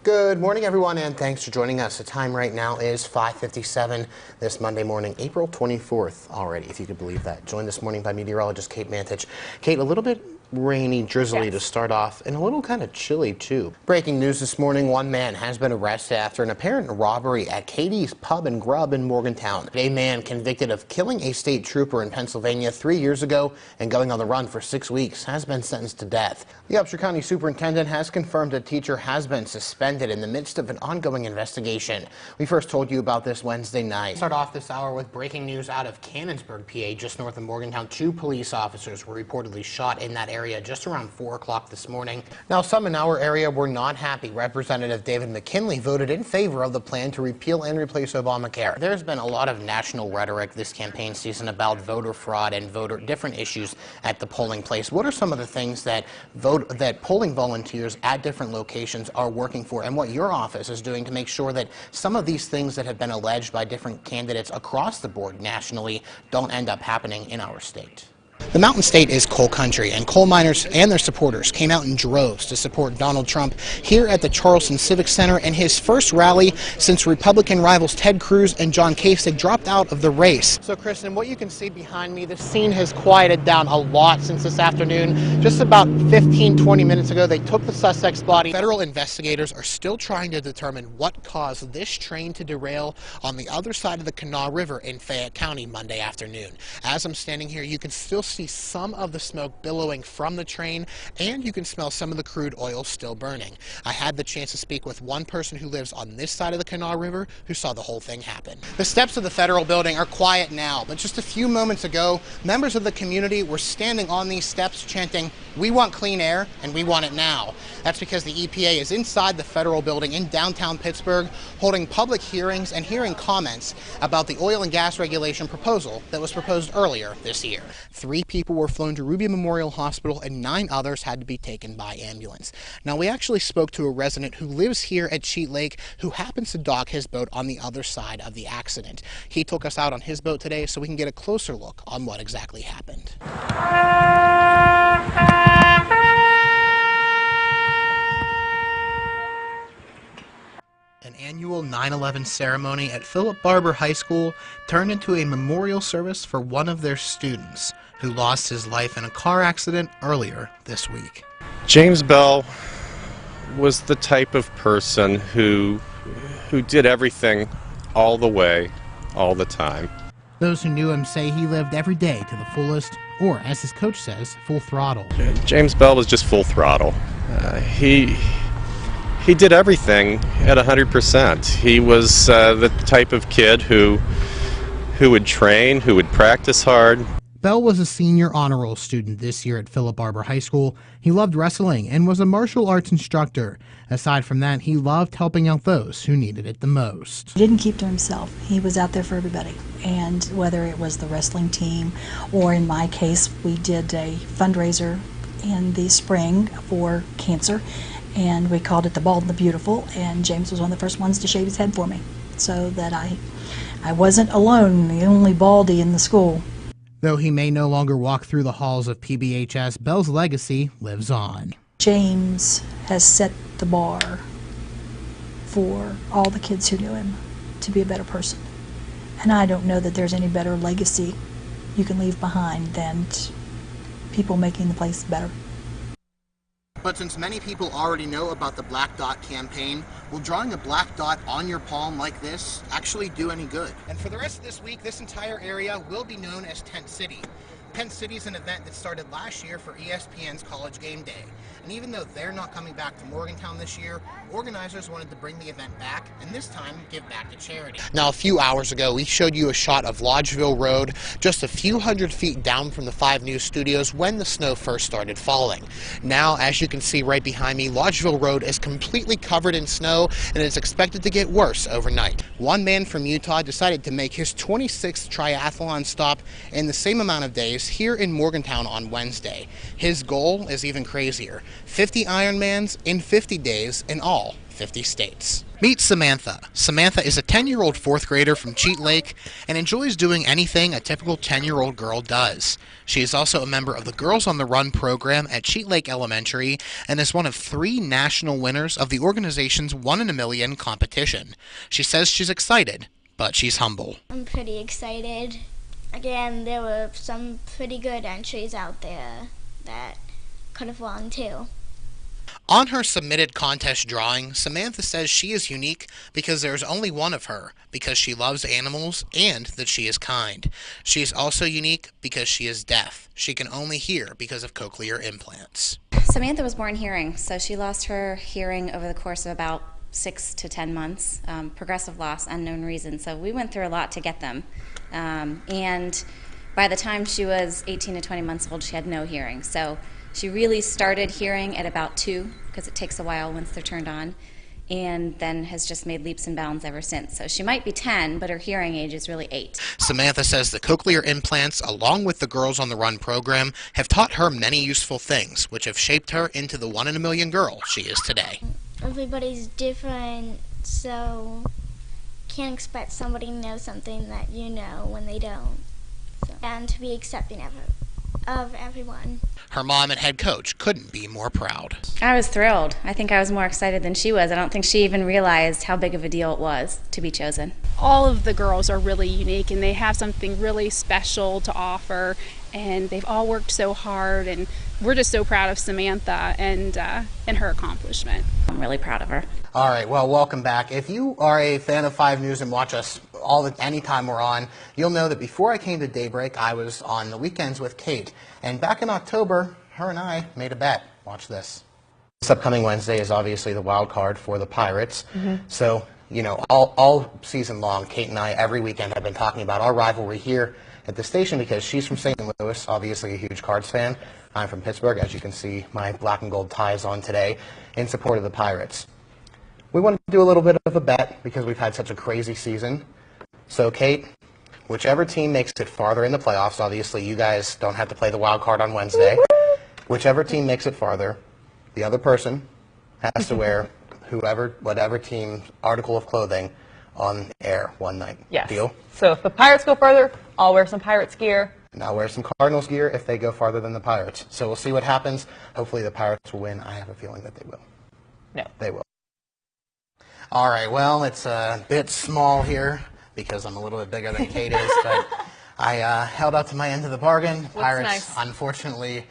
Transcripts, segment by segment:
Good morning, everyone, and thanks for joining us. The time right now is 5:57 this Monday morning, April 24th already, if you could believe that. Joined this morning by meteorologist Kate Mantich. Kate, a little bit rainy, drizzly to start off, and a little kind of chilly, too. Breaking news this morning, one man has been arrested after an apparent robbery at Katie's Pub and Grub in Morgantown. A man convicted of killing a state trooper in Pennsylvania 3 years ago and going on the run for 6 weeks has been sentenced to death. The Upshur County Superintendent has confirmed a teacher has been suspended in the midst of an ongoing investigation. We first told you about this Wednesday night. Start off this hour with breaking news out of Canonsburg, PA, just north of Morgantown. 2 police officers were reportedly shot in that area just around 4 o'clock this morning. Now, some in our area were not happy. Representative David McKinley voted in favor of the plan to repeal and replace Obamacare. There's been a lot of national rhetoric this campaign season about voter fraud and different issues at the polling place. What are some of the things that polling volunteers at different locations are working for, and what your office is doing to make sure that some of these things that have been alleged by different candidates across the board nationally don't end up happening in our state? The Mountain State is coal country, and coal miners and their supporters came out in droves to support Donald Trump here at the Charleston Civic Center in his first rally since Republican rivals Ted Cruz and John Kasich dropped out of the race. So, Kristen, what you can see behind me, the scene has quieted down a lot since this afternoon. Just about 15-20 minutes ago, they took the suspect's body. Federal investigators are still trying to determine what caused this train to derail on the other side of the Kanawha River in Fayette County Monday afternoon. As I'm standing here, you can still see some of the smoke billowing from the train, and you can smell some of the crude oil still burning. I had the chance to speak with one person who lives on this side of the Kanawha River who saw the whole thing happen. The steps of the federal building are quiet now, but just a few moments ago, members of the community were standing on these steps chanting, "We want clean air, and we want it now." That's because the EPA is inside the federal building in downtown Pittsburgh, holding public hearings and hearing comments about the oil and gas regulation proposal that was proposed earlier this year. 3 people were flown to Ruby Memorial Hospital and 9 others had to be taken by ambulance. Now, we actually spoke to a resident who lives here at Cheat Lake who happens to dock his boat on the other side of the accident. He took us out on his boat today so we can get a closer look on what exactly happened. An annual 9/11 ceremony at Philip Barber High School turned into a memorial service for one of their students who lost his life in a car accident earlier this week. James Bell was the type of person who did everything all the way, all the time. Those who knew him say he lived every day to the fullest, or as his coach says, full throttle. James Bell was just full throttle. He did everything at 100%. He was the type of kid who would train, who would practice hard. Bell was a senior honor roll student this year at Philip Barber High School. He loved wrestling and was a martial arts instructor. Aside from that, he loved helping out those who needed it the most. He didn't keep to himself. He was out there for everybody. And whether it was the wrestling team, or in my case, we did a fundraiser in the spring for cancer, and we called it the Bald and the Beautiful, and James was one of the first ones to shave his head for me, so that I wasn't alone, the only baldy in the school. Though he may no longer walk through the halls of PBHS, Bell's legacy lives on. James has set the bar for all the kids who knew him to be a better person. And I don't know that there's any better legacy you can leave behind than people making the place better. But since many people already know about the Black Dot campaign, will drawing a black dot on your palm like this actually do any good? And for the rest of this week, this entire area will be known as Tent City. Tent City is an event that started last year for ESPN's College Game Day. And even though they're not coming back to Morgantown this year, organizers wanted to bring the event back, and this time give back to charity. Now, a few hours ago, we showed you a shot of Lodgeville Road, just a few hundred feet down from the 5 News studios when the snow first started falling. Now, as you can see right behind me, Lodgeville Road is completely covered in snow, and it's expected to get worse overnight. One man from Utah decided to make his 26th triathlon stop in the same amount of days here in Morgantown on Wednesday. His goal is even crazier: 50 Ironmans in 50 days in all 50 states. Meet Samantha. Samantha is a 10-year-old fourth grader from Cheat Lake and enjoys doing anything a typical 10-year-old girl does. She is also a member of the Girls on the Run program at Cheat Lake Elementary and is one of 3 national winners of the organization's 1 in a Million competition. She says she's excited, but she's humble. I'm pretty excited. Again, there were some pretty good entries out there that could have won too. On her submitted contest drawing, Samantha says she is unique because there is only one of her, because she loves animals and that she is kind. She is also unique because she is deaf. She can only hear because of cochlear implants. Samantha was born hearing, so she lost her hearing over the course of about 6 to 10 months. Progressive loss, unknown reason. So we went through a lot to get them. And by the time she was 18 to 20 months old, she had no hearing. So she really started hearing at about 2, because it takes a while once they're turned on, and then has just made leaps and bounds ever since. So she might be 10, but her hearing age is really 8. Samantha says the cochlear implants, along with the Girls on the Run program, have taught her many useful things, which have shaped her into the 1 in a million girl she is today. Everybody's different, so can't expect somebody to know something that you know when they don't. So, and to be accepting of everyone. Her mom and head coach couldn't be more proud. I was thrilled. I think I was more excited than she was. I don't think she even realized how big of a deal it was to be chosen. All of the girls are really unique, and they have something really special to offer, and they've all worked so hard, and we're just so proud of Samantha and her accomplishment. I'm really proud of her. All right, well, welcome back. If you are a fan of 5 News and watch us anytime we're on, you'll know that before I came to Daybreak, I was on the weekends with Kate. And back in October, her and I made a bet. Watch this. This upcoming Wednesday is obviously the wild card for the Pirates. So, you know, all season long, Kate and I, every weekend, have been talking about our rivalry here at the station because she's from St. Louis, obviously a huge Cards fan. I'm from Pittsburgh. As you can see, my black and gold tie is on today in support of the Pirates. We want to do a little bit of a bet because we've had such a crazy season. So, Kate, whichever team makes it farther in the playoffs, obviously you guys don't have to play the wild card on Wednesday. Whichever team makes it farther, the other person has to wear whatever team's article of clothing on air one night. Yes. Deal? So if the Pirates go further, I'll wear some Pirates gear. And I'll wear some Cardinals gear if they go farther than the Pirates. So we'll see what happens. Hopefully the Pirates will win. I have a feeling that they will. No. They will. All right, well, it's a bit small here because I'm a little bit bigger than Kate is, but I held up to my end of the bargain. Pirates, nice. Unfortunately,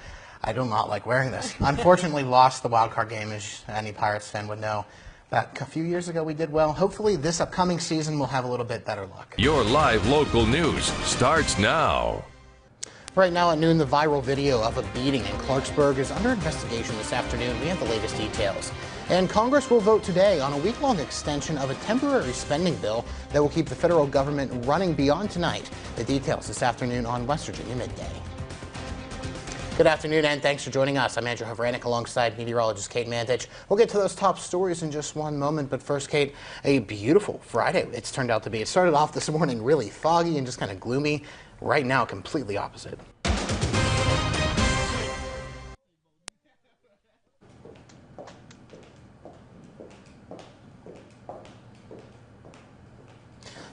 I do not like wearing this. Unfortunately, lost the wild card game, as any Pirates fan would know. But a few years ago, we did well. Hopefully, this upcoming season, we'll have a little bit better luck. Your live local news starts now. Right now at noon, the viral video of a beating in Clarksburg is under investigation this afternoon. We have the latest details. And Congress will vote today on a week-long extension of a temporary spending bill that will keep the federal government running beyond tonight. The details this afternoon on West Virginia Midday. Good afternoon, and thanks for joining us. I'm Andrew .havranek alongside meteorologist Kate Mantich. We'll get to those top stories in just one moment, but first, Kate, a beautiful Friday it's turned out to be. It started off this morning really foggy and just kind of gloomy. Right now, completely opposite.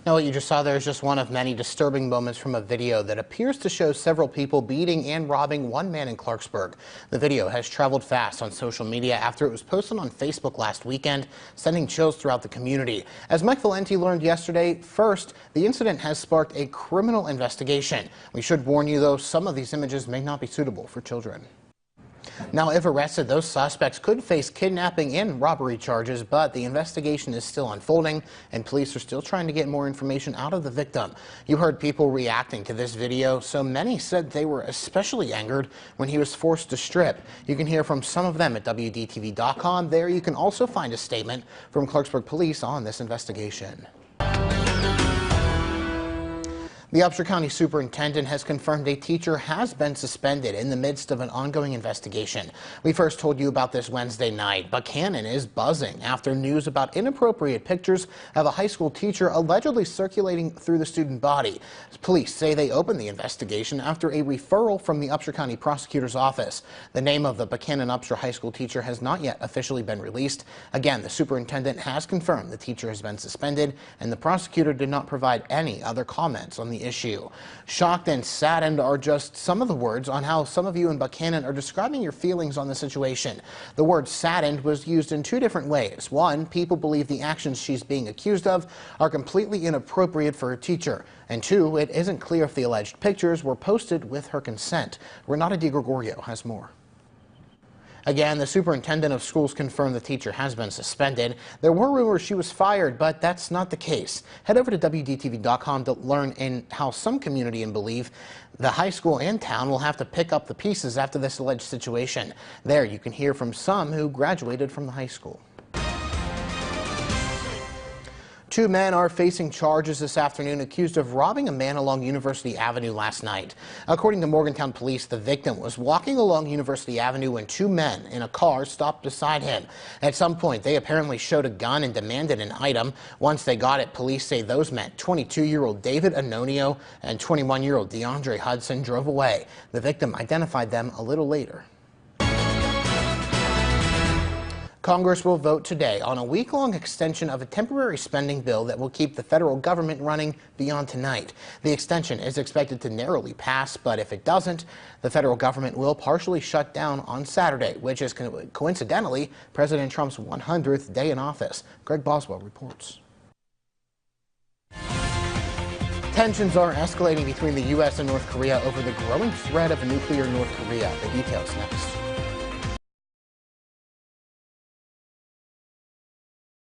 Now, what you just saw there is just one of many disturbing moments from a video that appears to show several people beating and robbing one man in Clarksburg. The video has traveled fast on social media after it was posted on Facebook last weekend, sending chills throughout the community. As Mike Valenti learned yesterday, first, the incident has sparked a criminal investigation. We should warn you, though, some of these images may not be suitable for children. Now, if arrested, those suspects could face kidnapping and robbery charges, but the investigation is still unfolding, and police are still trying to get more information out of the victim. You heard people reacting to this video, so many said they were especially angered when he was forced to strip. You can hear from some of them at WDTV.com. There you can also find a statement from Clarksburg Police on this investigation. The Upshur County Superintendent has confirmed a teacher has been suspended in the midst of an ongoing investigation. We first told you about this Wednesday night. Buchanan is buzzing after news about inappropriate pictures of a high school teacher allegedly circulating through the student body. Police say they opened the investigation after a referral from the Upshur County Prosecutor's Office. The name of the Buchanan-Upshur High School teacher has not yet officially been released. Again, the superintendent has confirmed the teacher has been suspended, and the prosecutor did not provide any other comments on the issue. Shocked and saddened are just some of the words on how some of you in Buchanan are describing your feelings on the situation. The word saddened was used in two different ways. One, people believe the actions she's being accused of are completely inappropriate for a teacher. And two, it isn't clear if the alleged pictures were posted with her consent. Renata DiGregorio has more. Again, the superintendent of schools confirmed the teacher has been suspended. There were rumors she was fired, but that's not the case. Head over to WDTV.com to learn in how some community believe the high school and town will have to pick up the pieces after this alleged situation. There you can hear from some who graduated from the high school. Two men are facing charges this afternoon accused of robbing a man along University Avenue last night. According to Morgantown police, the victim was walking along University Avenue when two men in a car stopped beside him. At some point, they apparently showed a gun and demanded an item. Once they got it, police say those men, 22-year-old David Anonio and 21-year-old DeAndre Hudson, drove away. The victim identified them a little later. Congress will vote today on a week-long extension of a temporary spending bill that will keep the federal government running beyond tonight. The extension is expected to narrowly pass, but if it doesn't, the federal government will partially shut down on Saturday, which is coincidentally President Trump's 100th day in office. Greg Boswell reports. Tensions are escalating between the U.S. and North Korea over the growing threat of nuclear North Korea. The details next.